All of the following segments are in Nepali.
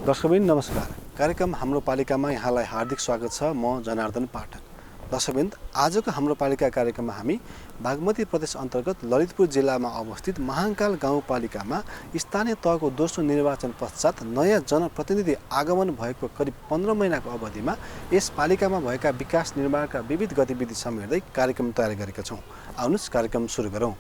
दर्शकबिन नमस्कार। कार्यक्रम हाम्रो पालिकामा यहाँलाई हार्दिक स्वागत छ। म जनार्दन पाठक। दर्शकबिन आजको हाम्रो पालिका कार्यक्रममा हामी बागमती प्रदेश अन्तर्गत ललितपुर जिल्लामा अवस्थित महाङ्काल गाउँपालिकामा स्थानीय तहको दोस्रो निर्वाचन पश्चात नयाँ जनप्रतिनिधि आगमन भएको करिब 15 महिनाको अवधिमा यस पालिकामा भएका विकास निर्माणका विविध गतिविधि समेट्दै कार्यक्रम तयार गरेका छौँ। आउनुहोस् कार्यक्रम सुरु गरौँ।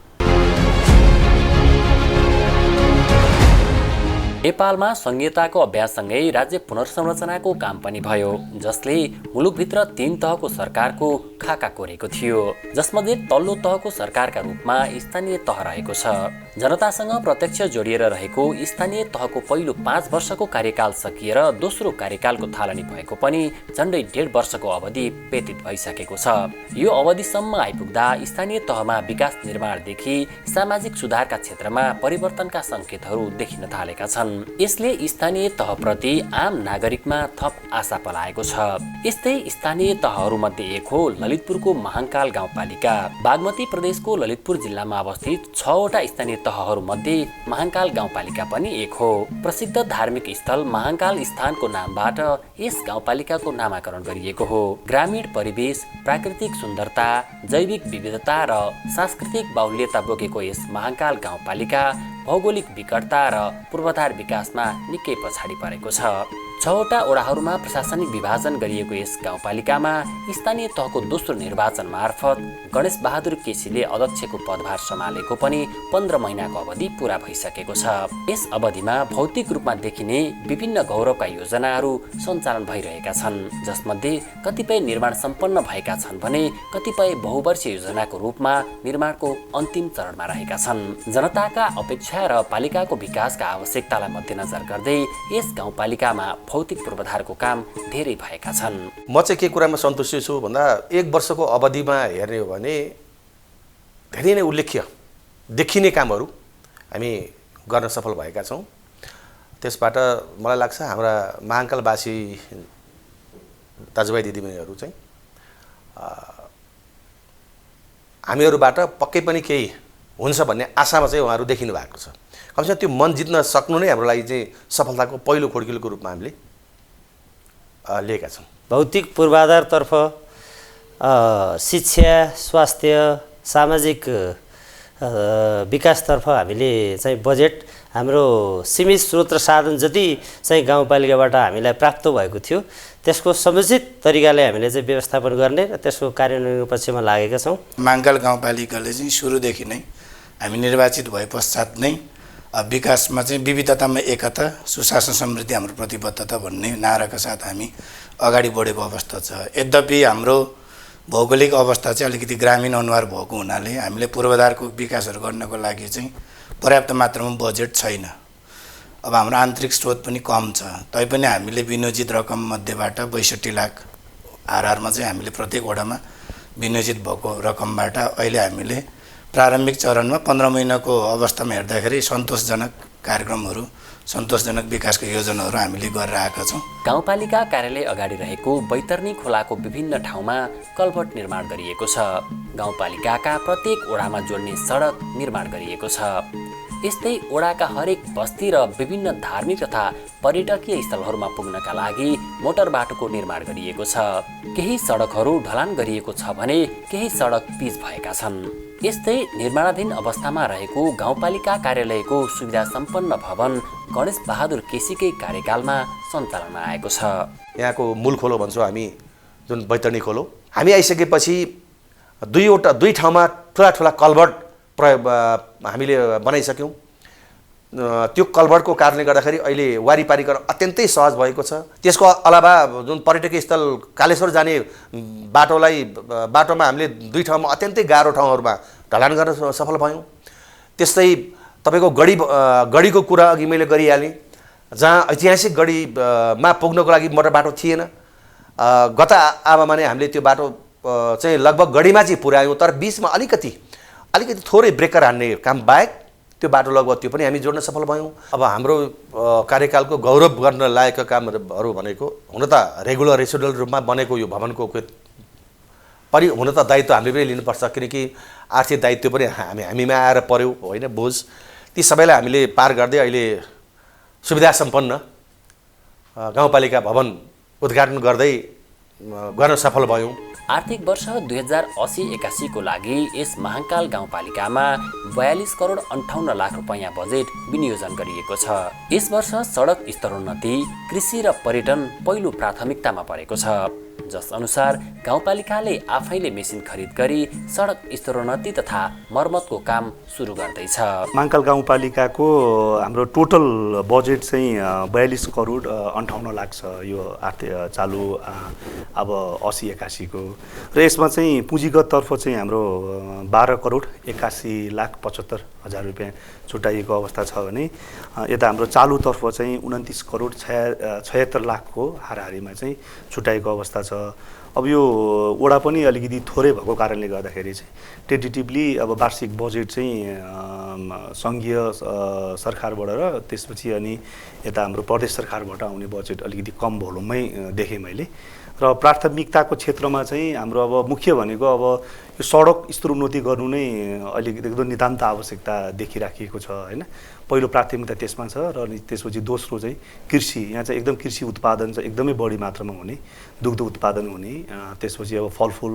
नेपालमा संहिताको अभ्याससँगै राज्य पुनर्संरचनाको काम पनि भयो, जसले मुलुकभित्र 3 तहको सरकारको खाका कोरेको थियो, जसमध्ये तल्लो तहको सरकारका रूपमा स्थानीय तह रहेको छ। जनतासँग प्रत्यक्ष जोडिएर रहेको स्थानीय तहको पहिलो 5 वर्षको कार्यकाल सकिएर दोस्रो कार्यकालको थालनी भएको पनि झन्डै 1.5 वर्षको अवधि व्यतीत भइसकेको छ। यो अवधिसम्म आइपुग्दा स्थानीय तहमा विकास निर्माणदेखि सामाजिक सुधारका क्षेत्रमा परिवर्तनका सङ्केतहरू देखिन थालेका छन्। यसले स्थानीय तहप्रति आम नागरिकमा थप आशा पलाएको छ। यस्तै स्थानीय तहहरूमध्ये एक हो ललितपुरको महाङ्काल गाउँपालिका। बागमती प्रदेशको ललितपुर जिल्लामा अवस्थित 6 वटा स्थानीय तहहरूमध्ये महाङ्काल गाउँपालिका पनि एक हो। प्रसिद्ध धार्मिक स्थल महाङ्काल स्थानको नामबाट यस गाउँपालिकाको नामाकरण गरिएको हो। ग्रामीण परिवेश, प्राकृतिक सुन्दरता, जैविक विविधता र सांस्कृतिक बाहुल्यता बोकेको यस महाङ्काल गाउँपालिका भौगोलिक विकटता र पूर्वाधार विकासमा निकै पछाडि परेको छ। 6 वटा वडाहरूमा प्रशासनिक विभाजन गरिएको यस गाउँपालिकामा स्थानीय तहको दोस्रो निर्वाचन मार्फत गणेश बहादुर केसीले अध्यक्षको पदभार सम्हालेको पनि 15 महिनाको अवधि पूरा भइसकेको छ। यस अवधिमा भौतिक रूपमा देखिने विभिन्न गौरवका योजनाहरू सञ्चालन भइरहेका छन्, जसमध्ये कतिपय निर्माण सम्पन्न भएका छन् भने कतिपय बहुवर्षीय योजनाको रूपमा निर्माणको अन्तिम चरणमा रहेका छन्। जनताका अपेक्षा र पालिकाको विकासका आवश्यकतालाई मध्यनजर गर्दै यस गाउँपालिकामा भौतिक पूर्वाधारको काम धेरै भएका छन्। म चाहिँ के कुरामा सन्तुष्टि छु भन्दा 1 वर्षको अवधिमा हेर्ने हो भने धेरै नै उल्लेख्य देखिने कामहरू हामी गर्न सफल भएका छौँ। त्यसबाट मलाई लाग्छ हाम्रा महाङ्कालवासी दाजुभाइ दिदीबहिनीहरू चाहिँ हामीहरूबाट पक्कै पनि केही हुन्छ भन्ने आशामा चाहिँ उहाँहरू देखिनु भएको छ। कमसेकम त्यो मन जित्न सक्नु नै हाम्रो लागि चाहिँ सफलताको पहिलो खोड्किलोको रूपमा हामीले लिएका छौँ। भौतिक पूर्वाधारतर्फ शिक्षा, स्वास्थ्य, सामाजिक विकासतर्फ हामीले चाहिँ बजेट हाम्रो सीमित स्रोत र साधन जति चाहिँ गाउँपालिकाबाट हामीलाई प्राप्त भएको थियो त्यसको समुचित तरिकाले हामीले चाहिँ व्यवस्थापन गर्ने र त्यसको कार्यान्वयन पक्षमा लागेका छौँ। महाङ्काल गाउँपालिकाले चाहिँ सुरुदेखि नै हामी निर्वाचित भए पश्चात नै विकासमा चाहिँ विविधतामा एकता, सुशासन, समृद्धि हाम्रो प्रतिबद्धता भन्ने नाराका साथ हामी अगाडि बढेको अवस्था छ। यद्यपि हाम्रो भौगोलिक अवस्था चाहिँ अलिकति ग्रामीण अनुहार भएको हुनाले हामीले पूर्वाधारको विकासहरू गर्नको लागि चाहिँ पर्याप्त मात्रामा बजेट छैन। अब हाम्रो आन्तरिक स्रोत पनि कम छ, तैपनि हामीले विनियोजित रकम मध्येबाट 62 लाख हाराहारमा चाहिँ हामीले प्रत्येक वडामा विनियोजित भएको रकमबाट अहिले हामीले प्रारम्भिक चरणमा 15 महिनाको अवस्थामा हेर्दाखेरि सन्तोषजनक कार्यक्रमहरू, सन्तोषजनक विकासका योजनाहरू हामीले गरेर आएका छौँ। गाउँपालिका कार्यालय अगाडि रहेको बैतरनी खोलाको विभिन्न ठाउँमा कल्भर्ट निर्माण गरिएको छ। गाउँपालिकाका प्रत्येक वडामा जोड्ने सडक निर्माण गरिएको छ। यस्तै वडाका हरेक बस्ती र विभिन्न धार्मिक तथा पर्यटकीय स्थलहरूमा पुग्नका लागि मोटर बाटोको निर्माण गरिएको छ। केही सडकहरू ढलान गरिएको छ भने केही सडक पिच भएका छन्। यस्तै निर्माणाधीन अवस्थामा रहेको गाउँपालिका कार्यालयको सुविधा सम्पन्न भवन गणेश बहादुर केसीकै कार्यकालमा सञ्चालनमा आएको छ। यहाँको मूल खोलो भन्छौँ हामी, जुन बैतरनी खोलो, हामी आइसकेपछि 2 ठाउँमा ठुला कल्भर्ट हामीले बनाइसक्यौँ। त्यो कल्भर्टको कारणले गर्दाखेरि अहिले वारिपारी गर्न अत्यन्तै सहज भएको छ। त्यसको अलावा जुन पर्यटकीय स्थल कालेश्वर जाने बाटोमा हामीले 2 ठाउँमा अत्यन्तै गाह्रो ठाउँहरूमा ढलान गर्न सफल भयौँ। त्यस्तै तपाईँको गढीको कुरा अघि मैले गरिहालेँ, जहाँ ऐतिहासिक गढीमा पुग्नको लागि मोटर बाटो थिएन। गत आवामा नै हामीले त्यो बाटो चाहिँ लगभग गढीमा चाहिँ पुर्यायौँ, तर बिचमा अलिकति थोरै ब्रेकर हान्ने काम बाहेक त्यो बाटो लगभग त्यो पनि हामी जोड्न सफल भयौँ। अब हाम्रो कार्यकालको गौरव गर्न लायकका कामहरू भनेको हुन त रेगुलर रेसिडुअल रूपमा बनेको यो भवनको हुन त दायित्व हामीले पनि लिनुपर्छ, किनकि आर्थिक दायित्व पनि हामीमा आएर पर्यो होइन, बोझ ती सबैलाई हामीले पार गर्दै अहिले सुविधा सम्पन्न गाउँपालिका भवन उद्घाटन गर्दै गर्न सफल भयौँ। आर्थिक वर्ष 2080-81 को लागि यस महाङ्काल गाउँपालिकामा 42 करोड 58 लाख रुपैयाँ बजेट विनियोजन गरिएको छ। यस वर्ष सडक स्तरोन्नति, कृषि र पर्यटन पहिलो प्राथमिकतामा परेको छ, जस अनुसार गाउँपालिकाले आफैले मेसिन खरिद गरी सडक स्तरोन्नति तथा मर्मतको काम सुरु गर्दैछ। महाङ्काल गाउँपालिकाको हाम्रो टोटल बजेट चाहिँ 42 करोड 58 लाख छ यो आर्थिक चालु अब 80-81 को, र यसमा चाहिँ पुँजीगत तर्फ चाहिँ हाम्रो 12 करोड 81 लाख 75 हजार रुपियाँ छुट्याइएको अवस्था छ भने यता हाम्रो चालुतर्फ चाहिँ 29 करोड 76 लाखको हाराहारीमा चाहिँ छुट्याइएको अवस्था छ। अब यो वडा पनि अलिकति थोरै भएको कारणले गर्दाखेरि चाहिँ टेन्टेटिभली अब वार्षिक बजेट चाहिँ सङ्घीय सरकारबाट र त्यसपछि अनि यता हाम्रो प्रदेश सरकारबाट आउने बजेट अलिकति कम भोल्युममै देखेँ मैले। र प्राथमिकताको क्षेत्रमा चाहिँ हाम्रो अब मुख्य भनेको अब यो सडक स्तरोन्नति गर्नु नै अलिकति एकदम नितान्त आवश्यकता देखिराखिएको छ होइन। पहिलो प्राथमिकता त्यसमा छ र अनि त्यसपछि दोस्रो चाहिँ कृषि। यहाँ चाहिँ एकदम कृषि उत्पादन चाहिँ एकदमै बढी मात्रामा हुने, दुग्ध उत्पादन हुने, त्यसपछि अब फलफुल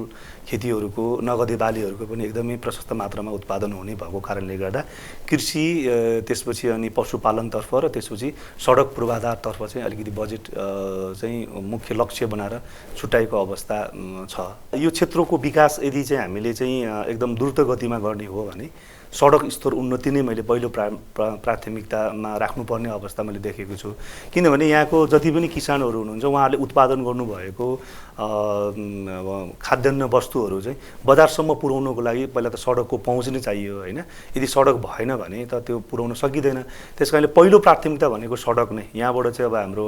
खेतीहरूको नगदे बालीहरूको पनि एकदमै प्रशस्त मात्रामा उत्पादन हुने भएको कारणले गर्दा कृषि, त्यसपछि अनि पशुपालनतर्फ र त्यसपछि सडक पूर्वाधारतर्फ चाहिँ अलिकति बजेट चाहिँ मुख्य लक्ष्य बनाएर छुट्याएको अवस्था छ। यो क्षेत्रको विकास यदि चाहिँ हामीले चाहिँ एकदम द्रुत गतिमा गर्ने हो भने सडक स्तर उन्नति नै मैले पहिलो प्राथमिकतामा राख्नुपर्ने अवस्था मैले देखेको छु। किनभने यहाँको जति पनि किसानहरू हुनुहुन्छ उहाँहरूले उत्पादन गर्नुभएको खाद्यान्न वस्तुहरू चाहिँ बजारसम्म पुर्याउनको लागि पहिला त सडकको पहुँच नै चाहियो होइन। यदि सडक भएन भने त त्यो पुर्याउन सकिँदैन। त्यस कारणले पहिलो प्राथमिकता भनेको सडक नै। यहाँबाट चाहिँ अब हाम्रो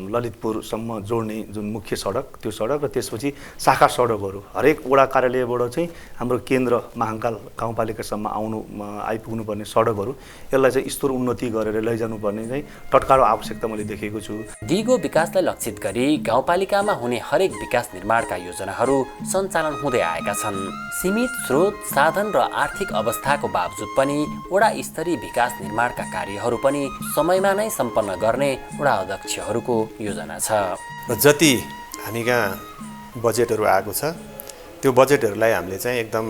ललितपुरसम्म जोड्ने जुन मुख्य सडक त्यो सडक र त्यसपछि शाखा सडकहरू हरेक वडा कार्यालयबाट चाहिँ हाम्रो केन्द्र महाङ्काल गाउँपालिकासम्म आइपुग्नुपर्ने सडकहरू यसलाई चाहिँ स्तर उन्नति गरेर लैजानुपर्ने चाहिँ तत्काल आवश्यकता मैले देखेको छु। दिगो विकासलाई लक्षित गरी गाउँपालिकामा हुने हरेक विकास निर्माणका योजनाहरू सञ्चालन हुँदै आएका छन्। सीमित स्रोत, साधन र आर्थिक अवस्थाको बावजुद पनि वडा स्तरीय विकास निर्माणका कार्यहरू पनि समयमा नै सम्पन्न गर्ने वडा अध्यक्षहरूको योजना छ। र जति हामी कहाँ बजेटहरू आएको छ त्यो बजेटहरूलाई हामीले चाहिँ एकदम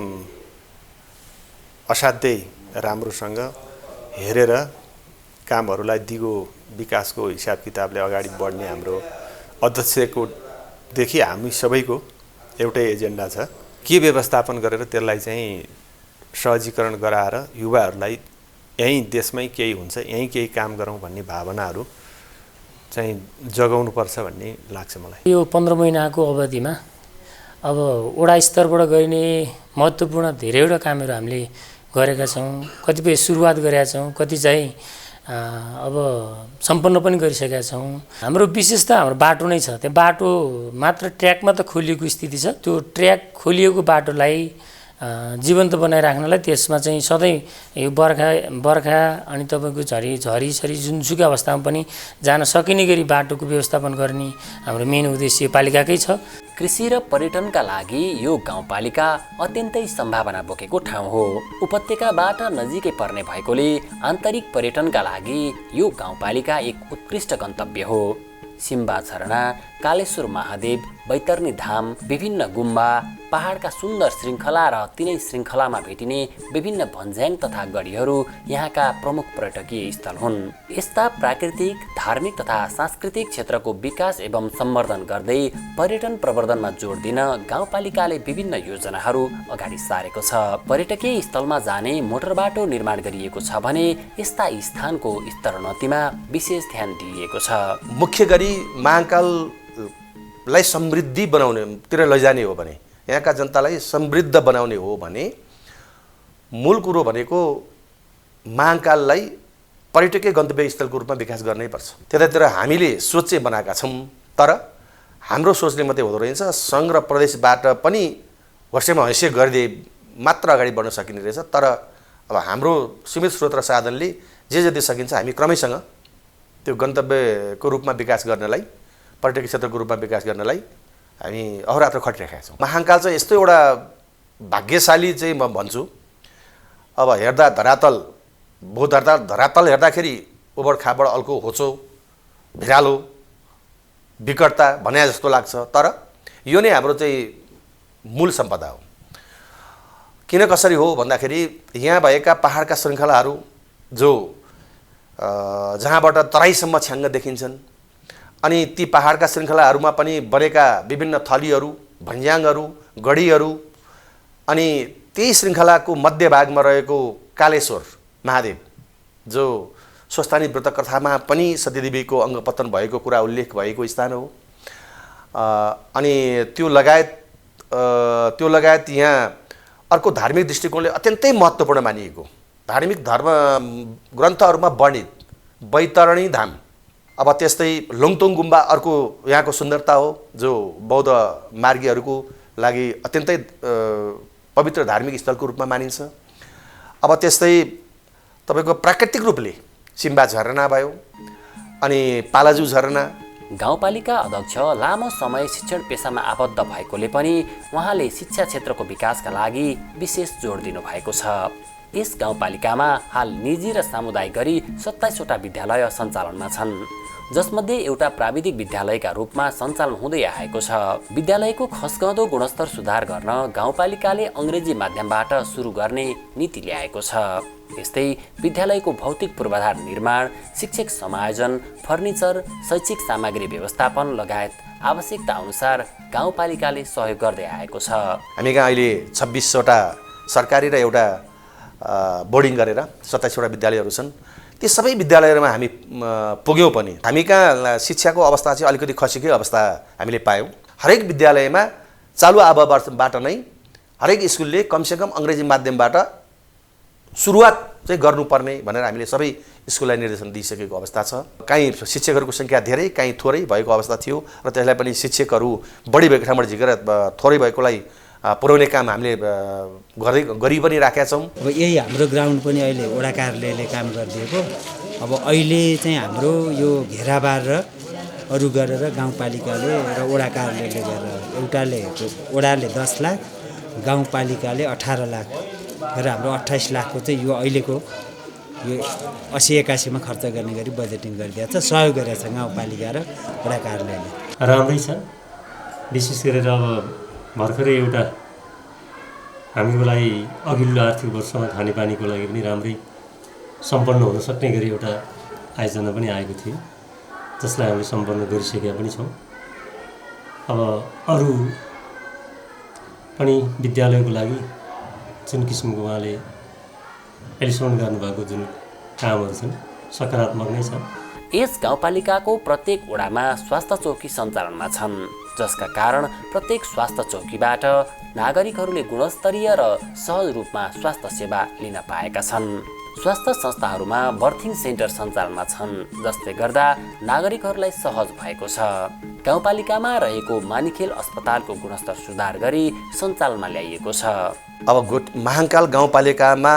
असाध्यै राम्रोसँग हेरेर कामहरूलाई दिगो विकासको हिसाब किताबले अगाडि बढ्ने हाम्रो अध्यक्षकोदेखि हामी सबैको एउटै एजेन्डा छ। के व्यवस्थापन गरेर त्यसलाई चाहिँ सहजीकरण गराएर युवाहरूलाई यहीँ देशमै केही हुन्छ, यहीँ केही काम गरौँ भन्ने भावनाहरू चाहिँ जगाउनुपर्छ भन्ने लाग्छ मलाई। यो 15 महिनाको अवधिमा अब वडा स्तरबाट गरिने महत्त्वपूर्ण धेरैवटा कामहरू हामीले गरेका छौँ। कतिपय सुरुवात गरेका छौँ, कति चाहिँ अब सम्पन्न पनि गरिसकेका छौँ। हाम्रो विशेषता हाम्रो बाटो नै छ। त्यो बाटो मात्र ट्र्याकमा त खोलिएको स्थिति छ। त्यो ट्र्याक खोलिएको बाटोलाई जीवन्त बनाइराख्नलाई त्यसमा चाहिँ सधैँ यो बर्खा अनि तपाईँको झरी जुनसुकै अवस्थामा पनि जान सकिने गरी बाटोको व्यवस्थापन गर्ने हाम्रो मेन उद्देश्य पालिकाकै छ। कृषि र पर्यटनका लागि यो गाउँपालिका अत्यन्तै सम्भावना बोकेको ठाउँ हो। उपत्यकाबाट नजिकै पर्ने भएकोले आन्तरिक पर्यटनका लागि यो गाउँपालिका एक उत्कृष्ट गन्तव्य हो। सिम्बा झरना, कालेश्वर महादेव, बैतरणी धाम, विभिन्न गुम्बा, पहाडका सुन्दर श्रृङ्खला र तिनै श्रृङ्खलामा भेटिने विभिन्न भन्ज्याङ तथा गढीहरू यहाँका प्रमुख पर्यटकीय स्थल हुन्। यस्ता प्राकृतिक, धार्मिक तथा सांस्कृतिक क्षेत्रको विकास एवं सम्वर्धन गर्दै पर्यटन प्रवर्धनमा जोड दिन गाउँपालिकाले विभिन्न योजनाहरू अगाडि सारेको छ। पर्यटकीय स्थलमा जाने मोटर बाटो निर्माण गरिएको छ भने यस्ता स्थानको स्तरोन्नतिमा विशेष ध्यान दिइएको छ। मुख्य गरी महाङ्काललाई समृद्धि बनाउनेतिर लैजाने हो भने, यहाँका जनतालाई समृद्ध बनाउने हो भने मूल कुरो भनेको महाङ्काललाई पर्यटकीय गन्तव्य स्थलको रूपमा विकास गर्नै पर्छ। त्यतातिर हामीले सोच चाहिँ बनाएका छौँ, तर हाम्रो सोचले मात्रै हुँदो रहेछ। सङ्घ र प्रदेशबाट पनि वर्षमा हैसियत गरिदिए मात्र अगाडि बढ्न सकिने रहेछ। तर अब हाम्रो सीमित स्रोत र साधनले जे जति सकिन्छ हामी क्रमैसँग त्यो गन्तव्यको रूपमा विकास गर्नलाई, पर्यटकीय क्षेत्रको रूपमा विकास गर्नलाई हामी अहोरात्र खटिरहेका छौँ। महाङ्काल चाहिँ यस्तो एउटा भाग्यशाली चाहिँ म भन्छु। अब हेर्दा धरातल हेर्दाखेरि उबड खाबड, अल्को, होचो, भिरालो विकटता भने जस्तो लाग्छ, तर यो नै हाम्रो चाहिँ मूल सम्पदा हो। किन कसरी हो भन्दाखेरि यहाँ भएका पहाडका श्रृङ्खलाहरू जो जहाँबाट तराईसम्म छ्याङ्ग देखिन्छन्, अनि ती पहाडका श्रृङ्खलाहरूमा पनि बनेका विभिन्न थलीहरू, भन्ज्याङहरू, गढीहरू, अनि त्यही श्रृङ्खलाको मध्यभागमा रहेको कालेश्वर महादेव जो स्वस्थानी व्रत कथामा पनि सतीदेवीको अङ्गपतन भएको कुरा उल्लेख भएको स्थान हो। अनि त्यो लगायत यहाँ अर्को धार्मिक दृष्टिकोणले अत्यन्तै महत्त्वपूर्ण मानिएको धार्मिक धर्म ग्रन्थहरूमा वर्णित बैतरणी धाम, अब त्यस्तै लोङतोङ गुम्बा अर्को यहाँको सुन्दरता हो जो बौद्ध मार्गीहरूको लागि अत्यन्तै पवित्र धार्मिक स्थलको रूपमा मानिन्छ। अब त्यस्तै तपाईँको प्राकृतिक रूपले सिम्बा झरना भयो, अनि पालाजु झरना। गाउँपालिका अध्यक्ष लामो समय शिक्षण पेसामा आबद्ध भएकोले पनि उहाँले शिक्षा क्षेत्रको विकासका लागि विशेष जोड दिनुभएको छ। यस गाउँपालिकामा हाल निजी र सामुदायिक गरी 27वटा विद्यालय सञ्चालनमा छन्, जसमध्ये एउटा प्राविधिक विद्यालयका रूपमा सञ्चालन हुँदै आएको छ। विद्यालयको खस्कँदो गुणस्तर सुधार गर्न गाउँपालिकाले अङ्ग्रेजी माध्यमबाट सुरु गर्ने नीति ल्याएको छ। यस्तै विद्यालयको भौतिक पूर्वाधार निर्माण, शिक्षक समायोजन, फर्निचर, शैक्षिक सामग्री व्यवस्थापन लगायत आवश्यकता अनुसार गाउँपालिकाले सहयोग गर्दै आएको छ। हामी कहाँ अहिले 26वटा सरकारी र एउटा बोर्डिङ गरेर 27वटा विद्यालयहरू छन्। ती सबै विद्यालयहरूमा हामी पुग्यौँ पनि हामी कहाँ शिक्षाको अवस्था चाहिँ अलिकति खसेकै अवस्था हामीले पायौँ। हरेक विद्यालयमा चालु आब वर्षबाट नै हरेक स्कुलले कमसेकम अङ्ग्रेजी माध्यमबाट सुरुवात चाहिँ गर्नुपर्ने भनेर हामीले सबै स्कुललाई निर्देशन दिइसकेको अवस्था छ। काहीँ शिक्षकहरूको सङ्ख्या धेरै, काहीँ थोरै भएको अवस्था थियो र त्यसलाई पनि शिक्षकहरू बढी भएको ठाउँबाट झिकेर थोरै भएकोलाई पुर्याउने काम हामीले गरी पनि राखेका छौँ। अब यही हाम्रो ग्राउन्ड पनि अहिले वडा कार्यालयले काम गरिदिएको। अब अहिले चाहिँ हाम्रो यो घेराबार र अरू गरेर गाउँपालिकाले र वडा कार्यालयले गरेर वडाले 10 लाख, गाउँपालिकाले 18 लाख र हाम्रो 28 लाखको चाहिँ यो अहिलेको यो 80-81 खर्च गर्ने गरी बजेटिङ गरिदिएको छ। सहयोग गरेको छ गाउँपालिका र वडा कार्यालयले। राम्रै छ। विशेष गरेर अब भर्खरै एउटा हामीको लागि अघिल्लो आर्थिक वर्षमा खानेपानीको लागि पनि राम्रै सम्पन्न हुन सक्ने गरी एउटा आयोजना पनि आएको थियो, जसलाई हामीले सम्पन्न गरिसकेका पनि छौँ। अब अरू पनि विद्यालयको लागि जुन किसिमको उहाँले एलिसमेन्ट गर्नुभएको जुन कामहरू छन् सकारात्मक नै छ। यस गाउँपालिकाको प्रत्येक वडामा स्वास्थ्य चौकी सञ्चालनमा छन्, जसका कारण प्रत्येक स्वास्थ्य चौकीबाट नागरिकहरूले गुणस्तरीय र सहज रूपमा स्वास्थ्य सेवा लिन पाएका छन्। स्वास्थ्य संस्थाहरूमा बर्थिङ सेन्टर सञ्चालनमा छन्, जसले गर्दा नागरिकहरूलाई सहज भएको छ। गाउँपालिकामा रहेको मानिखेल अस्पतालको गुणस्तर सुधार गरी सञ्चालनमा ल्याइएको छ। अब महाङ्काल गाउँपालिकामा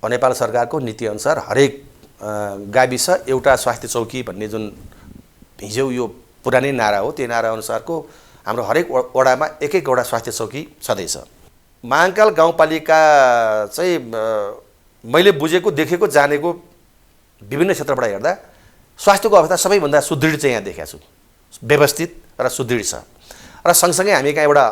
नेपाल सरकारको नीतिअनुसार हरेक गाविस एउटा स्वास्थ्य चौकी भन्ने जुन हिजो यो पुरानै नारा हो, त्यो नारा अनुसारको हाम्रो हरेक वडामा एक-एकवटा स्वास्थ्य चौकी छँदैछ। महाङ्काल गाउँपालिका चाहिँ मैले बुझेको, देखेको, जानेको विभिन्न क्षेत्रबाट हेर्दा स्वास्थ्यको अवस्था सबैभन्दा सुदृढ चाहिँ यहाँ देखेको छु, व्यवस्थित र सुदृढ छ। र सँगसँगै हामी कहाँ एउटा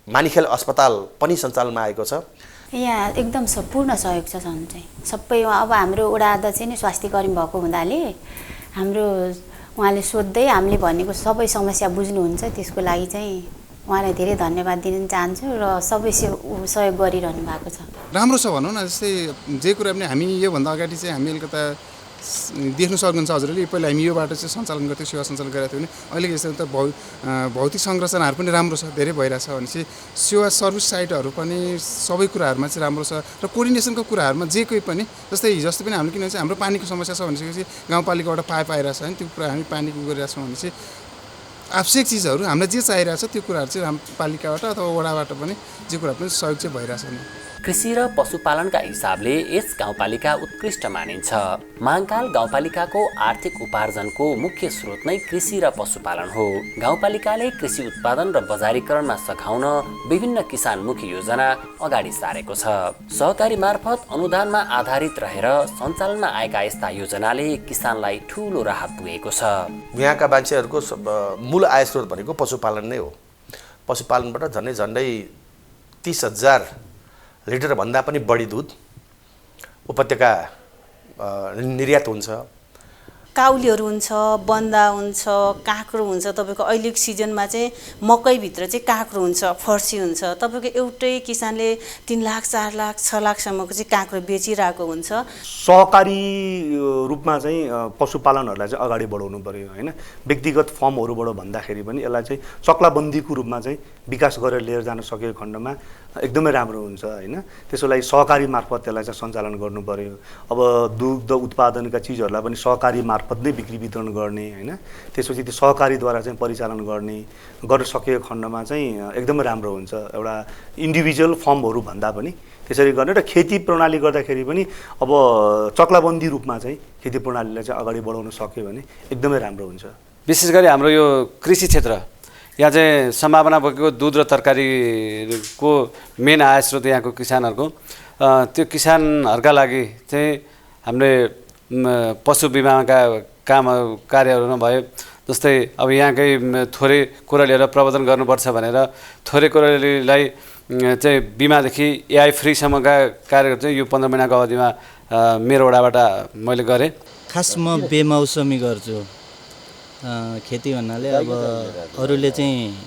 मानिखेल अस्पताल पनि सञ्चालनमा आएको छ। यहाँ एकदम पूर्ण सहयोग छ चाहिँ सबै। अब हाम्रो वडा अध्यक्ष नै स्वास्थ्य कर्मी भएको हुनाले हाम्रो उहाँले सोध्दै हामीले भनेको सबै समस्या बुझ्नुहुन्छ, त्यसको लागि चाहिँ उहाँलाई धेरै धन्यवाद दिन चाहन्छु र सबै सहयोग गरिरहनु भएको छ। राम्रो छ भनौँ न। जस्तै जे कुरा पनि हामी योभन्दा अगाडि चाहिँ हामी अलिकता देख्नु सक्नुहुन्छ हजुरले, पहिला हामी योबाट चाहिँ सञ्चालन गर्थ्यौँ, सेवा सञ्चालन गरेको थियौँ भने अहिले यस्तो त भौतिक संरचनाहरू पनि राम्रो छ, धेरै भइरहेछ भनेपछि सेवा सर्भिस साइटहरू पनि सबै कुराहरूमा चाहिँ राम्रो छ। र कोअर्डिनेसनको कुराहरूमा जे कोही पनि जस्तै हिजो पनि हामीले किन चाहिँ हाम्रो पानीको समस्या छ भनेपछि गाउँपालिकाबाट पाइप आइरहेछ भने त्यो कुरा हामी पानीको गरिरहेछौँ भनेपछि आवश्यक चिजहरू हामीलाई जे चाहिरहेछ त्यो कुराहरू चाहिँ हाम्रो पालिकाबाट अथवा वडाबाट पनि जे कुरा पनि सहयोग चाहिँ भइरहेछ। कृषि र पशुपालनका हिसाबले यस गाउँपालिका उत्कृष्ट मानिन्छ। महाङ्काल गाउँपालिकाको आर्थिक उपार्जनको मुख्य स्रोत नै कृषि र पशुपालन हो। गाउँपालिकाले कृषि उत्पादन र बजारीकरणमा सघाउन विभिन्न किसानमुखी योजना अगाडि सारेको छ। सहकारी मार्फत अनुदानमा आधारित रहेर सञ्चालनमा आएका यस्ता योजनाले किसानलाई ठूलो राहत पुगेको छ। यहाँका मान्छेहरूको मूल आय स्रोत भनेको पशुपालन नै हो। पशुपालनबाट झन्डै 30,000 लिटर भन्दा पनि बढी दुध उपत्यका निर्यात हुन्छ। काउलीहरू हुन्छ, बन्दा हुन्छ, काँक्रो हुन्छ। तपाईँको अहिलेको सिजनमा चाहिँ मकैभित्र चाहिँ काँक्रो हुन्छ, फर्सी हुन्छ। तपाईँको एउटै किसानले 3 लाख 4 लाख 6 लाखसम्मको चाहिँ काँक्रो बेचिरहेको हुन्छ। सहकारी रूपमा चाहिँ पशुपालनहरूलाई चाहिँ अगाडि बढाउनु पर्यो होइन। व्यक्तिगत फर्महरूबाट भन्दाखेरि पनि यसलाई चाहिँ चक्लाबन्दीको रूपमा चाहिँ विकास गरेर लिएर जान सकेको खण्डमा एकदमै राम्रो हुन्छ होइन। त्यसको लागि सहकारी मार्फत त्यसलाई चाहिँ सञ्चालन गर्नु पर्यो। अब दुग्ध उत्पादनका चिजहरूलाई पनि सहकारी मार्फत नै बिक्री वितरण गर्ने होइन। त्यसपछि त्यो सहकारीद्वारा चाहिँ परिचालन गर्न सकेको खण्डमा चाहिँ एकदमै राम्रो हुन्छ। एउटा इन्डिभिजुअल फर्महरू भन्दा पनि त्यसरी गर्ने र खेती प्रणाली गर्दाखेरि पनि अब चक्लाबन्दी रूपमा चाहिँ खेती प्रणालीलाई चाहिँ अगाडि बढाउन सक्यो भने एकदमै राम्रो हुन्छ। विशेष गरी हाम्रो यो कृषि क्षेत्र यहाँ चाहिँ सम्भावना बोकेको दुध र तरकारीको मेन आय स्रोत यहाँको किसानहरूको, त्यो किसानहरूका लागि चाहिँ हामीले पशु बिमाका कार्यहरूमा भयो। जस्तै अब यहाँकै थोरै कुरा लिएर प्रवर्धन गर्नुपर्छ भनेर थोरै कुरालाई चाहिँ बिमादेखि एआई फ्रीसम्मका कार्यहरू चाहिँ यो 15 महिनाको अवधिमा मेरो वडाबाट मैले गरेँ। खास म बेमौसमी गर्छु खेती भन्नाले। अब अरूले चाहिँ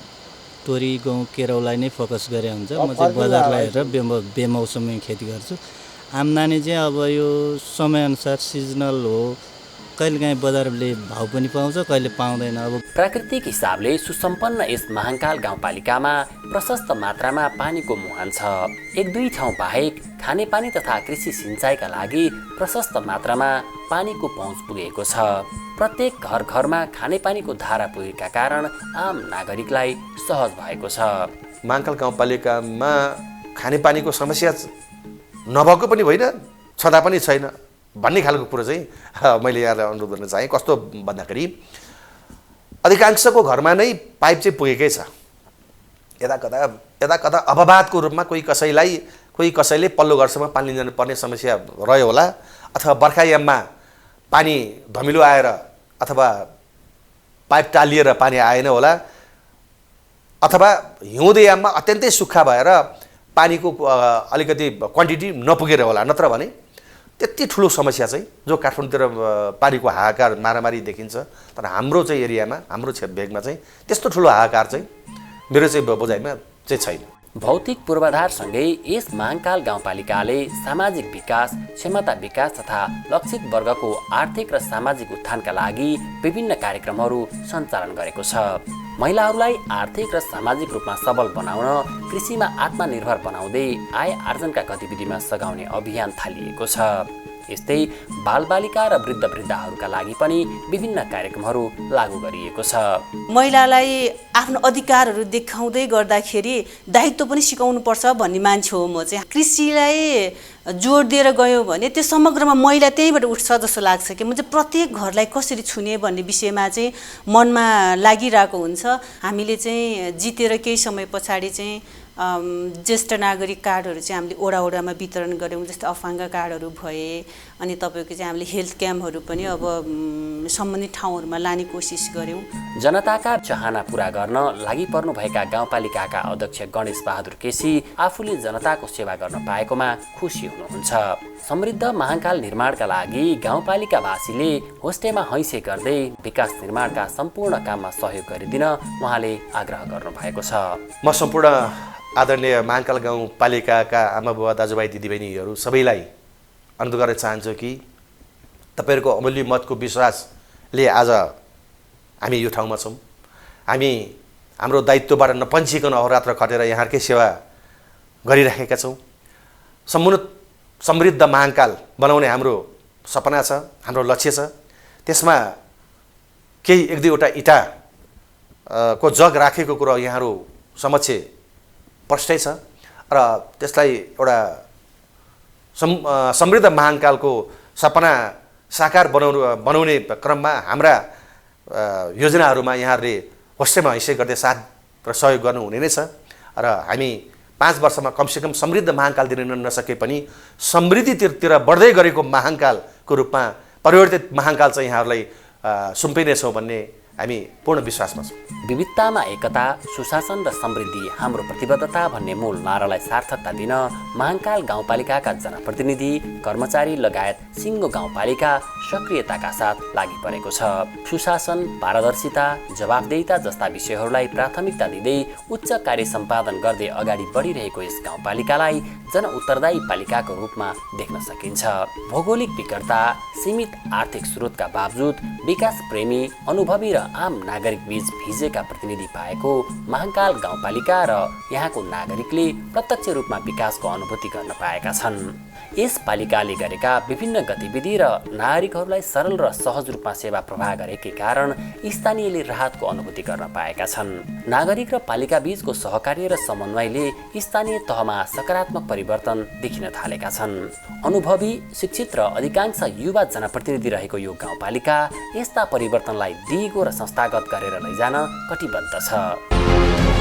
तोरी गहुँ केराउलाई नै फोकस गरे हुन्छ, म चाहिँ बजारलाई हेरेर बेमौसमी खेती गर्छु। आम्दानी चाहिँ अब यो समयअनुसार सिजनल हो। कहिलेकाहीँ बजारले भाउ पनि पाउँछ, कहिले पाउँदैन। अब प्राकृतिक हिसाबले सुसम्पन्न यस महाङ्काल गाउँपालिकामा प्रशस्त मात्रामा पानीको मुहान छ। 1-2 ठाउँ बाहेक खानेपानी तथा कृषि सिँचाइका लागि प्रशस्त मात्रामा पानीको पहुँच पुगेको छ। प्रत्येक घरमा खानेपानीको धारा पुगेका कारण आम नागरिकलाई सहज भएको छ। महाङ्काल गाउँपालिकामा खानेपानीको समस्या नभएको पनि होइन, छँदा पनि छैन भन्ने खालको कुरो चाहिँ मैले यहाँलाई अनुरोध गर्न चाहेँ। कस्तो भन्दाखेरि अधिकांशको घरमा नै पाइप चाहिँ पुगेकै छ। यता कता अभावको रूपमा कोही कसैले पल्लो घरसम्म पानी लिन पर्ने समस्या रह्यो होला, अथवा बर्खायाममा पानी धमिलो आएर अथवा पाइप टालिएर पानी आएन होला, अथवा हिउँदे याममा अत्यन्तै सुक्खा भएर पानीको अलिकति क्वान्टिटी नपुगेर होला। नत्र भने त्यति ठुलो समस्या चाहिँ जो काठमाडौँतिर पानीको हाहाकार मारामारी देखिन्छ, तर हाम्रो चाहिँ एरियामा, हाम्रो भेगमा चाहिँ त्यस्तो ठुलो हाहाकार चाहिँ मेरो चाहिँ बुझाइमा चाहिँ छैन। भौतिक पूर्वाधारसँगै यस महाङ्काल गाउँपालिकाले सामाजिक विकास, क्षमता विकास तथा लक्षित वर्गको आर्थिक र सामाजिक उत्थानका लागि विभिन्न कार्यक्रमहरू सञ्चालन गरेको छ। महिलाहरूलाई आर्थिक र सामाजिक रूपमा सबल बनाउन, कृषिमा आत्मनिर्भर बनाउँदै आय आर्जनका गतिविधिमा सघाउने अभियान थालिएको छ। यस्तै बालबालिका र वृद्धवृद्धाहरूका लागि पनि विभिन्न कार्यक्रमहरू लागू गरिएको छ। महिलालाई आफ्नो अधिकारहरू देखाउँदै गर्दाखेरि दायित्व पनि सिकाउनुपर्छ भन्ने मान्छे हो म चाहिँ। कृषिलाई जोड दिएर गयो भने त्यो समग्रमा महिला त्यहीँबाट उठ्छ जस्तो लाग्छ कि म चाहिँ प्रत्येक घरलाई कसरी छुने भन्ने विषयमा चाहिँ मनमा लागिरहेको हुन्छ। हामीले चाहिँ जितेर केही समय पछाडि चाहिँ ज्येष्ठ नागरिक कार्डहरू चाहिँ हामीले वडामा वितरण गऱ्यौँ। जस्तै अफाङ्ग कार्डहरू भए, अनि तपाईँको चाहिँ हामीले हेल्थ क्याम्पहरू पनि अब सम्बन्धित ठाउँहरूमा लाने कोसिस गऱ्यौँ। जनताका चाहना पूरा गर्न लागि पर्नुभएका गाउँपालिकाका अध्यक्ष गणेश बहादुर केसी आफूले जनताको सेवा गर्न पाएकोमा खुसी हुनुहुन्छ। समृद्ध महाङ्काल निर्माणका लागि गाउँपालिकावासीले होस्टेमा हैसे गर्दै विकास निर्माणका सम्पूर्ण काममा सहयोग गरिदिन उहाँले आग्रह गर्नुभएको छ। म सम्पूर्ण आदरणीय महाङ्काल गाउँपालिकाका आमा बुबा दाजुभाइ दिदीबहिनीहरू सबैलाई अनुरोध गर्न चाहन्छु कि तपाईँहरूको अमूल्य मतको विश्वासले आज हामी यो ठाउँमा छौँ। हामी हाम्रो दायित्वबाट नपन्चिकन अहोरात्र खटेर यहाँकै सेवा गरिराखेका छौँ। समृद्ध महाङ्काल बनाउने हाम्रो सपना छ, हाम्रो लक्ष्य छ। त्यसमा केही 1-2 वटा इँटा को जग राखेको कुरा यहाँहरू समक्ष प्रष्टै छ र त्यसलाई एउटा समृद्ध महाङ्कालको सपना साकार बनाउने क्रममा हाम्रा योजनाहरूमा यहाँहरूले होस्टेमा हैसियत गर्दै साथ र सहयोग गर्नुहुने नै छ र हामी 5 वर्षमा कमसेकम समृद्ध महाङ्काल दिन नसके पनि समृद्धितिर बढ्दै गरेको महाङ्कालको रूपमा परिवर्तित महाङ्काल चाहिँ यहाँहरूलाई सुम्पिनेछौँ भन्ने हामी पूर्ण विश्वासमा छौँ। विविधतामा एकता, सुशासन र समृद्धि हाम्रो प्रतिबद्धता भन्ने मूल नारालाई सार्थकता दिन महाङ्काल गाउँपालिकाका जनप्रतिनिधि, कर्मचारी लगायत सिङ्गो गाउँपालिका सक्रियताका साथ लागि परेको छ। सुशासन, पारदर्शिता, जवाफदेहिता जस्ता विषयहरूलाई प्राथमिकता दिँदै उच्च कार्य सम्पादन गर्दै अगाडि बढिरहेको यस गाउँपालिकालाई जनउत्तरदायी पालिकाको रूपमा देख्न सकिन्छ। भौगोलिक विकटता, सीमित आर्थिक स्रोतका बावजुद विकास प्रेमी, अनुभवी र आम नागरिक बीच भिजेका प्रतिनिधि पाएको महाङ्काल गाउँपालिका र यहाँको नागरिकले प्रत्यक्ष रूपमा विकासको अनुभूति गर्न पाएका छन्। यस पालिकाले गरेका विभिन्न गतिविधि र नागरिकहरूलाई सरल र सहज रूपमा सेवा प्रवाह गरेकै कारण स्थानीयले राहतको अनुभूति गर्न पाएका छन्। नागरिक र पालिका बीचको सहकार्य र समन्वयले स्थानीय तहमा सकारात्मक परिवर्तन देखिन थालेका छन्। अनुभवी, शिक्षित र अधिकांश युवा जनप्रतिनिधि रहेको यो गाउँपालिका यस्ता परिवर्तनलाई दिगो र संस्थागत गरेर लैजान कटिबद्ध छ।